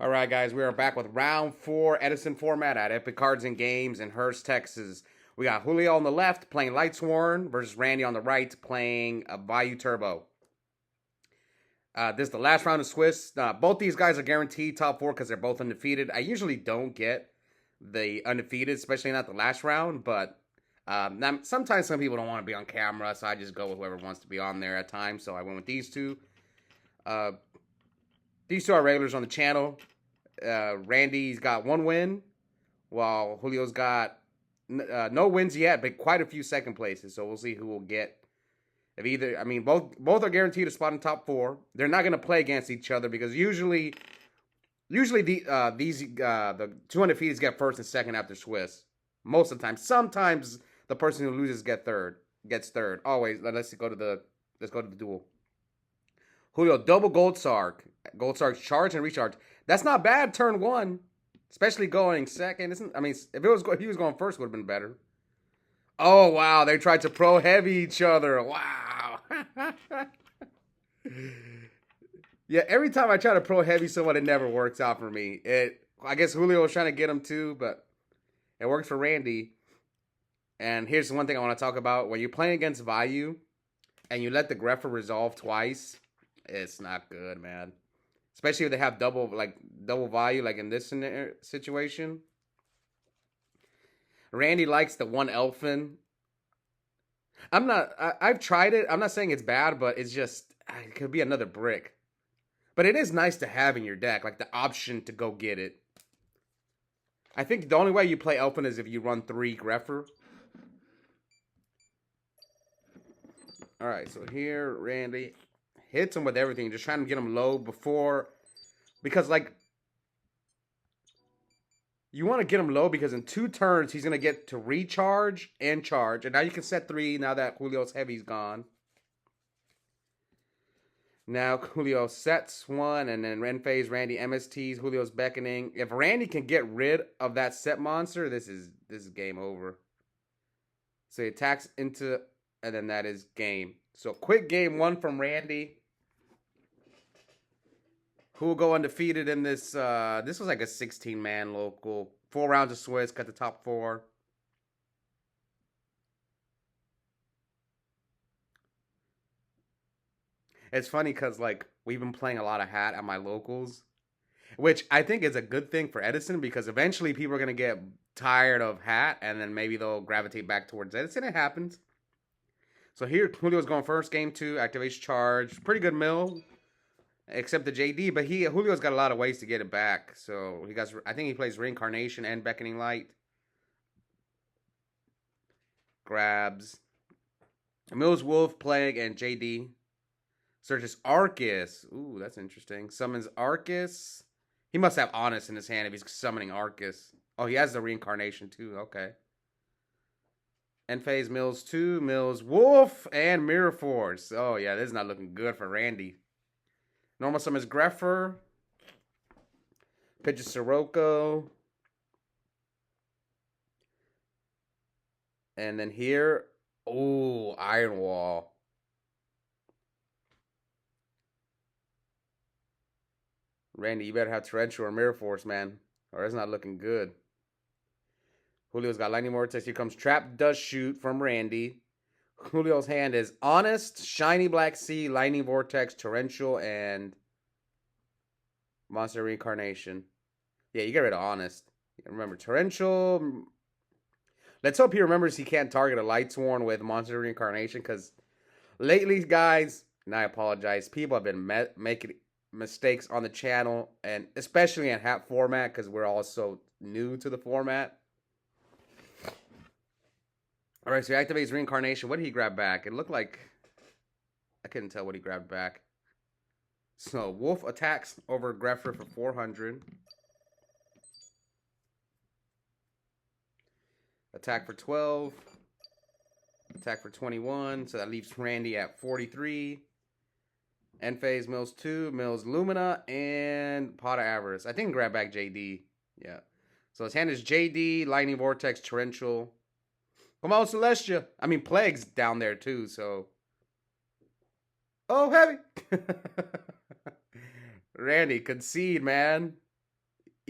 All right, guys, we are back with round 4 Edison Format at Epic Cards and Games in Hurst, Texas. We got Julio on the left playing Lightsworn versus Randy on the right playing Vayu Turbo. This is the last round of Swiss. Both these guys are guaranteed top 4 because they're both undefeated. I usually don't get the undefeated, especially not the last round, but sometimes some people don't want to be on camera, so I just go with whoever wants to be on there at times. So I went with these two. These two are regulars on the channel. Randy's got 1 win, while Julio's got no wins yet, but quite a few second places. So we'll see who will get. If either, I mean, both are guaranteed a spot in top 4. They're not going to play against each other because usually the two undefeateds get first and second after Swiss. Most of the time, sometimes the person who loses gets third. Always. Let's go to the duel. Julio double Gold Sark charge and recharge. That's not bad. Turn 1, especially going second. If he was going first, would have been better. Oh wow, they tried to pro heavy each other. Wow. Yeah, every time I try to pro heavy someone, it never works out for me. I guess Julio was trying to get him too, but it works for Randy. And here's one thing I want to talk about: when you're playing against Vayu, and you let the Greffer resolve twice. It's not good, man. Especially if they have double value, like in this situation. Randy likes the 1 Elfin. I've tried it. I'm not saying it's bad, but it's just, it could be another brick. But it is nice to have in your deck, like the option to go get it. I think the only way you play Elfin is if you run 3 Greffer. Alright, so here, Randy hits him with everything, just trying to get him low because like, you want to get him low because in 2 turns, he's going to get to recharge and charge. And now you can set 3 now that Julio's heavy's gone. Now Julio sets 1 and then Ren phase, Randy MSTs, Julio's beckoning. If Randy can get rid of that set monster, this is game over. So he attacks into, and then that is game. So quick game 1 from Randy. Who will go undefeated in this? This was like a 16-man local. 4 rounds of Swiss, cut the top 4. It's funny because, like, we've been playing a lot of hat at my locals, which I think is a good thing for Edison because eventually people are going to get tired of hat and then maybe they'll gravitate back towards Edison. It happens. So here, Julio's going first, game 2, activation charge. Pretty good mill. Except the JD, but Julio's got a lot of ways to get it back. So I think he plays Reincarnation and Beckoning Light. Grabs. Mills Wolf, Plague, and JD. Searches Arcus. Ooh, that's interesting. Summons Arcus. He must have Honest in his hand if he's summoning Arcus. Oh, he has the Reincarnation too. Okay. End phase Mills 2, Mills Wolf, and Mirror Force. Oh yeah, this is not looking good for Randy. Normal summons Greffer. Pitches Sirocco. And then here, ooh, Iron Wall. Randy, you better have Torrential or Mirror Force, man. Or it's not looking good. Julio's got Lightning Vortex. Here comes Trap Dust Shoot from Randy. Julio's hand is Honest, Shiny Black Sea, Lightning Vortex, Torrential, and Monster Reincarnation. Yeah, you get rid of Honest. Remember, Torrential. Let's hope he remembers he can't target a Lightsworn with Monster Reincarnation, because lately, guys, and I apologize, people have been making mistakes on the channel, and especially in hat format, because we're all so new to the format. Alright, so he activates Reincarnation. What did he grab back? It looked like, I couldn't tell what he grabbed back. So, Wolf attacks over Greffer for 400. Attack for 12. Attack for 21. So that leaves Randy at 43. End phase Mills 2, Mills Lumina, and Pot of Avarice. I think grab back JD. Yeah. So his hand is JD, Lightning Vortex, Torrential. Come on, Celestia. I mean, Plague's down there too, so. Oh, heavy. Randy, concede, man.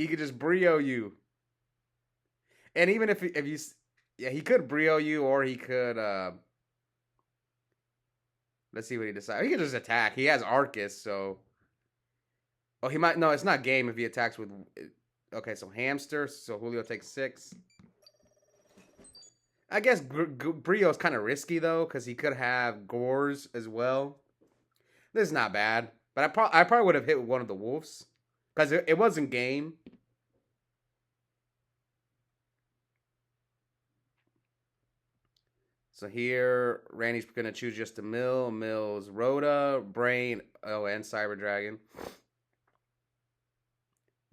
He could just brio you. And even if you, yeah, he could brio you, or he could. Let's see what he decides. He could just attack. He has Arcus, so. Oh, he might. No, it's not game if he attacks with. Okay, so hamster. So Julio takes 6. I guess Brio's kind of risky though, because he could have Gores as well. This is not bad, but I probably would have hit one of the wolves, because it wasn't game. So here, Randy's gonna choose just a mill. Mills, Rhoda, Brain, and Cyber Dragon.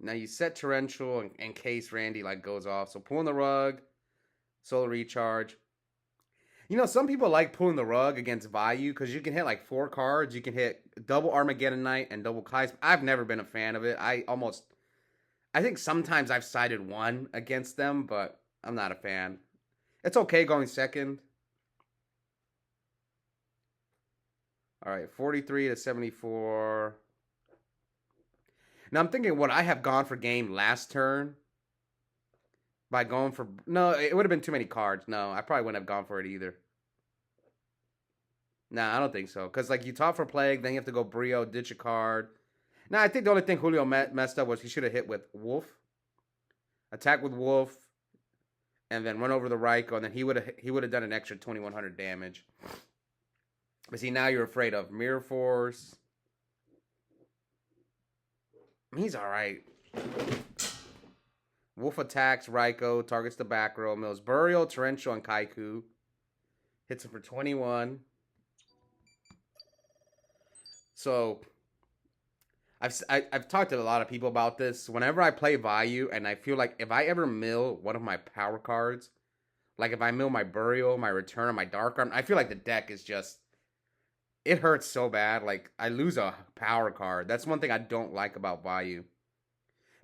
Now you set Torrential in case Randy like goes off. So pulling the rug, Solar Recharge. You know, some people like pulling the rug against Vayu because you can hit like 4 cards. You can hit double Armageddon Knight and double Kais. I've never been a fan of it. I think sometimes I've sided one against them, but I'm not a fan. It's okay going second. All right, 43 to 74. Now I'm thinking, would I have gone for game last turn by going for... No, it would have been too many cards. No, I probably wouldn't have gone for it either. Nah, I don't think so. Because, like, you top for Plague, then you have to go Brio, ditch a card. Now, I think the only thing Julio messed up was he should have hit with Wolf. Attack with Wolf. And then run over the Raikou. And then he would have done an extra 2,100 damage. But see, now you're afraid of Mirror Force. He's alright. Wolf attacks Raikou, targets the back row, mills Burial, Torrential, and Kaiku. Hits him for 21. So, I've talked to a lot of people about this. Whenever I play Vayu, and I feel like if I ever mill one of my power cards, like if I mill my Burial, my Return, or my Dark Arm, I feel like the deck is just... It hurts so bad. Like, I lose a power card. That's one thing I don't like about Vayu.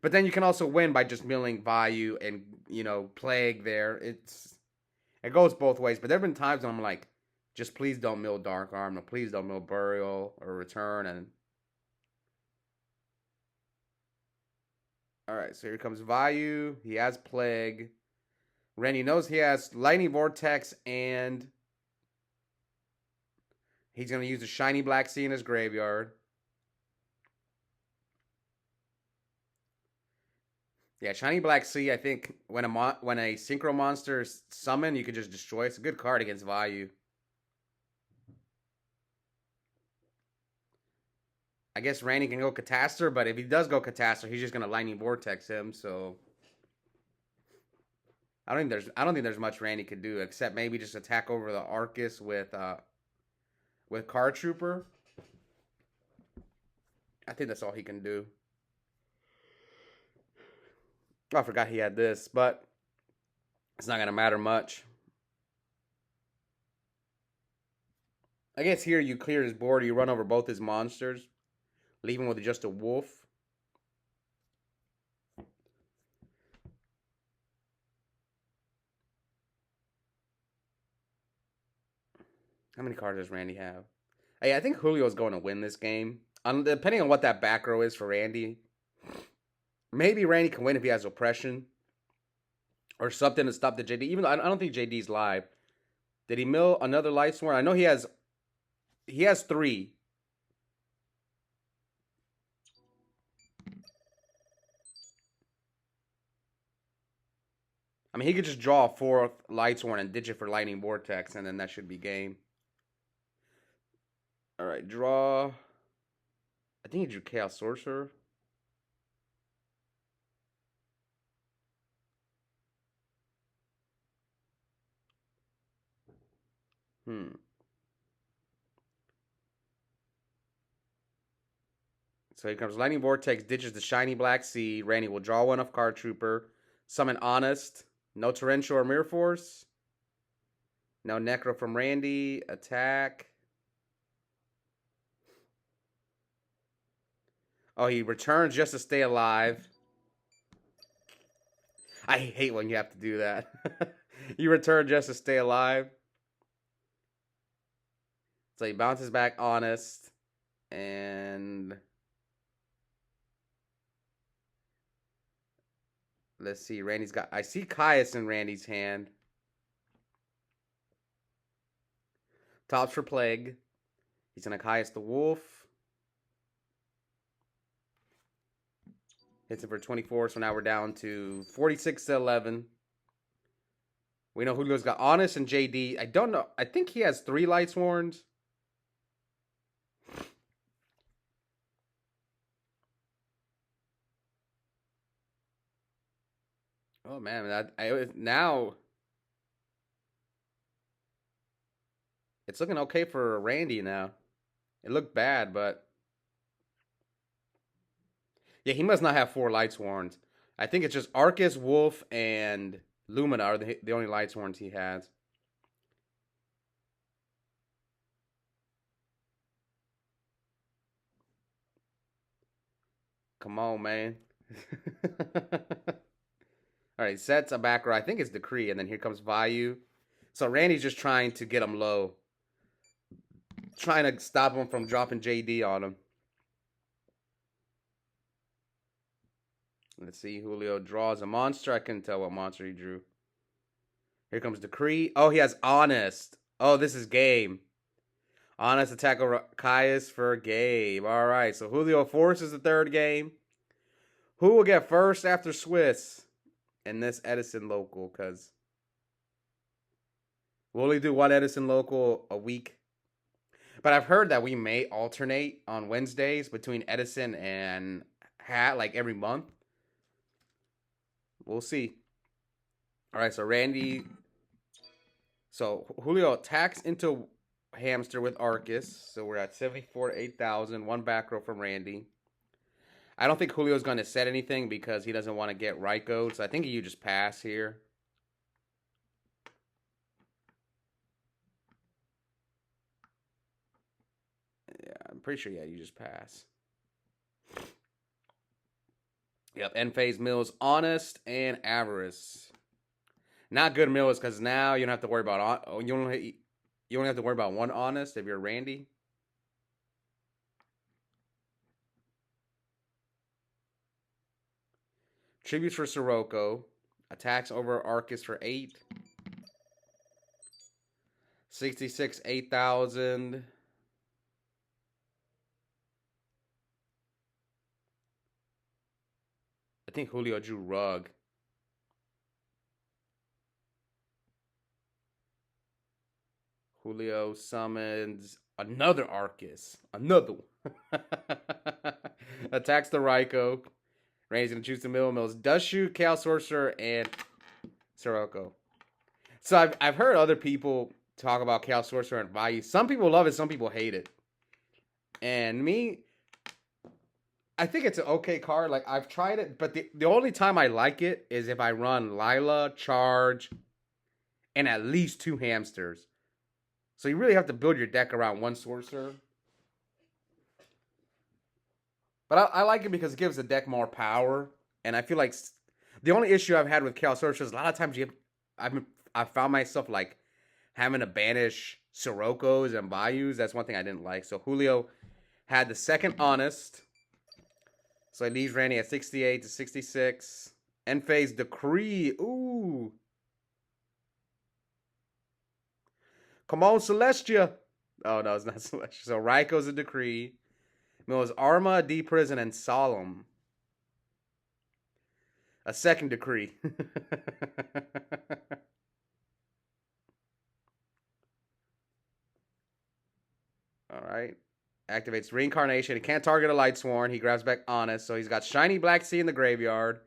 But then you can also win by just milling Vayu and, you know, Plague there. It goes both ways. But there have been times when I'm like, just please don't mill Dark Arm. No, please don't mill Burial or Return. And alright, so here comes Vayu. He has Plague. Randy knows he has Lightning Vortex, and he's going to use a Shiny Black Sea in his graveyard. Yeah, Shiny Black Sea, I think when a Synchro Monster is summoned, you can just destroy it. It's a good card against Vayu. I guess Randy can go Catastor, but if he does go Catastor, he's just going to Lightning Vortex him, so... I don't think there's much Randy could do, except maybe just attack over the Arcus with Card Trooper. I think that's all he can do. Oh, I forgot he had this, but it's not going to matter much. I guess here you clear his board, you run over both his monsters, leave him with just a wolf. How many cards does Randy have? Hey, I think Julio's going to win this game. Depending on what that back row is for Randy. Maybe Randy can win if he has Oppression. Or something to stop the JD. Even though I don't think JD's live. Did he mill another Lightsworn? I know he has 3. I mean, he could just draw a 4th Lightsworn and ditch it for Lightning Vortex, and then that should be game. Alright, draw. I think he drew Chaos Sorcerer. So here comes Lightning Vortex, ditches the Shiny Black Sea. Randy will draw one of Card Trooper. Summon Honest. No Torrential or Mirror Force. No Necro from Randy. Attack. Oh, he returns just to stay alive. I hate when you have to do that. You return just to stay alive. So he bounces back Honest. And... Let's see. Randy's got. I see Caius in Randy's hand. Tops for Plague. He's gonna Caius the Wolf. Hits him for 24, so now we're down to 46 to 11. We know Julio's got Honest and JD. I don't know. I think he has 3 Lightsworns. Oh man, now it's looking okay for Randy now. It looked bad, but yeah, he must not have 4 Lightsworns. I think it's just Arcus, Wolf, and Lumina are the only Lightsworns he has. Come on, man. All right, sets a back row. I think it's Decree, and then here comes Vayu. So Randy's just trying to get him low. Trying to stop him from dropping JD on him. Let's see. Julio draws a monster. I couldn't tell what monster he drew. Here comes Decree. Oh, he has Honest. Oh, this is game. Honest attack over Caius for game. All right, so Julio forces the 3rd game. Who will get first after Swiss in this Edison local? Because we'll only do 1 Edison local a week. But I've heard that we may alternate on Wednesdays between Edison and Hat, like every month. We'll see. All right, so Randy. So Julio attacks into Hamster with Arcus. So we're at 74 to 8,000. 1 back row from Randy. I don't think Julio's going to set anything because he doesn't want to get Ryko'd. So I think you just pass here. Yeah, I'm pretty sure, yeah, you just pass. Yep, end phase mills, Honest and Avarice. Not good mills because now you don't have to worry about you only have to worry about 1 Honest if you're Randy. Tributes for Sirocco. Attacks over Arcus for 8. 66, 8,000. I think Julio drew Rug. Julio summons another Arcus. Another one. Attacks the Ryko. Randy's going to choose the mill. Mills does shoot Chaos Sorcerer and Sirocco. So I've heard other people talk about Chaos Sorcerer and Vayu. Some people love it, some people hate it. And me, I think it's an okay card. Like, I've tried it, but the only time I like it is if I run Lila, Charge, and at least 2 Hamsters. So you really have to build your deck around 1 Sorcerer. But I like it because it gives the deck more power. And I feel like the only issue I've had with Chaos Sorcerer is a lot of times I've found myself like having to banish Siroccos and Vayus. That's one thing I didn't like. So Julio had the 2nd Honest. So it leaves Randy at 68 to 66. End phase Decree. Ooh. Come on, Celestia. Oh, no, it's not Celestia. So Ryko's a Decree. Mills Arma, D-Prison, and Solemn. A 2nd Decree. Alright. Activates Reincarnation. He can't target a Lightsworn. He grabs back Honest. So he's got Shiny Black Sea in the graveyard.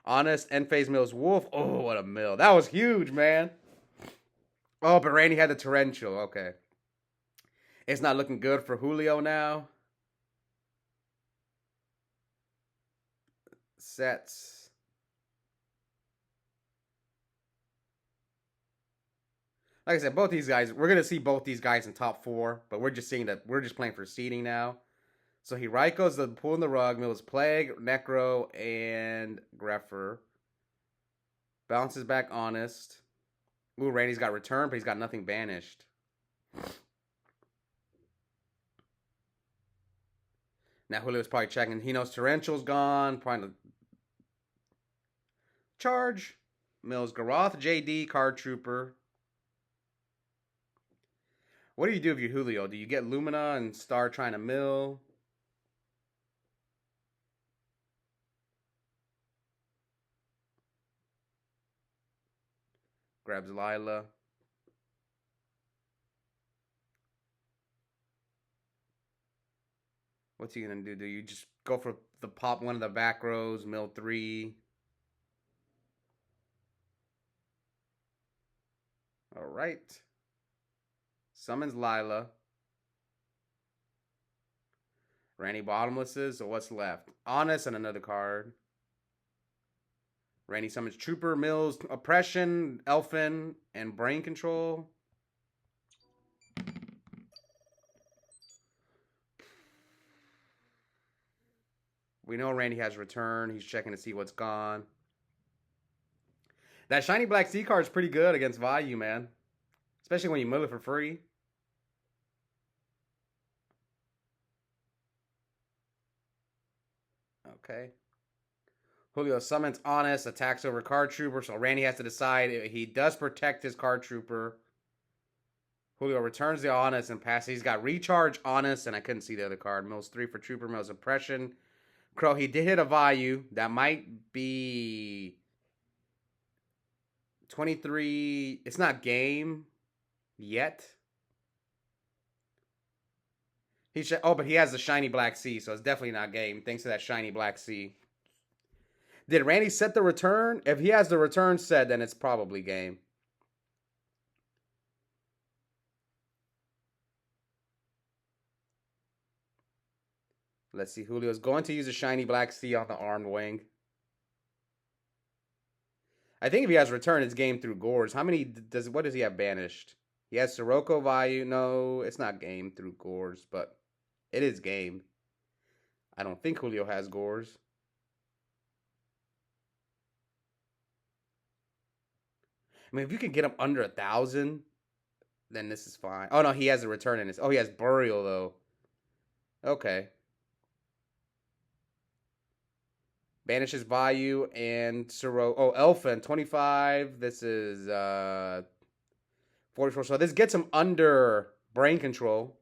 Honest, end phase Mills Wolf. Oh, what a mill. That was huge, man. Oh, but Randy had the Torrential. Okay. It's not looking good for Julio now. Sets. Like I said, both these guys, we're gonna see both these guys in top 4, but we're just seeing that we're just playing for seeding now. So he Ryko's the pulling the rug, Mills Plague, Necro, and Greffer. Bounces back Honest. Ooh, Randy's got Return, but he's got nothing banished. Now Julio's probably checking. He knows Torrential's gone. Probably Charge. Mills Garoth, JD, Card Trooper. What do you do if you're Julio? Do you get Lumina and start trying to mill? Grabs Lila. What's he gonna do? Do you just go for the pop one of the back rows, mill 3? All right. Summons Lila. Randy Bottomlesses. So what's left? Honest and another card. Randy summons Trooper, Mills, Oppression, Elfin, and Brain Control. We know Randy has return. He's checking to see what's gone. That shiny black C card is pretty good against Vayu, man. Especially when you mill it for free. Okay. Julio summons Honest, attacks over Card Trooper, so Randy has to decide if he does protect his Card Trooper. Julio returns the Honest and passes. He's got Recharge, Honest, and I couldn't see the other card. Mills 3 for Trooper, Mills Oppression. Crow, he did hit a Vayu. That might be 23. It's not game yet. But he has the shiny black C, so it's definitely not game. Thanks to that shiny black C. Did Randy set the return? If he has the return set, then it's probably game. Let's see. Julio's going to use a shiny black C on the armed wing. I think if he has return, it's game through Gores. What does he have banished? He has Sirocco Vayu. No, it's not game through Gores, but it is game. I don't think Julio has Gores. I mean, if you can get him under 1,000, then this is fine. Oh, no, he has a return in his. Oh, he has Burial, though. Okay. Banishes Vayu and Sirocco. Oh, Elfin, 25. This is 44. So this gets him under Brain Control.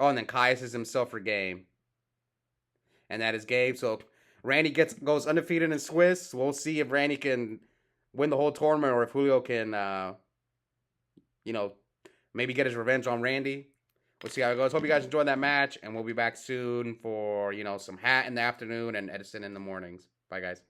Oh, and then Caius himself for game. And that is game. So Randy goes undefeated in Swiss. We'll see if Randy can win the whole tournament or if Julio can, maybe get his revenge on Randy. We'll see how it goes. Hope you guys enjoyed that match. And we'll be back soon for, some hat in the afternoon and Edison in the mornings. Bye, guys.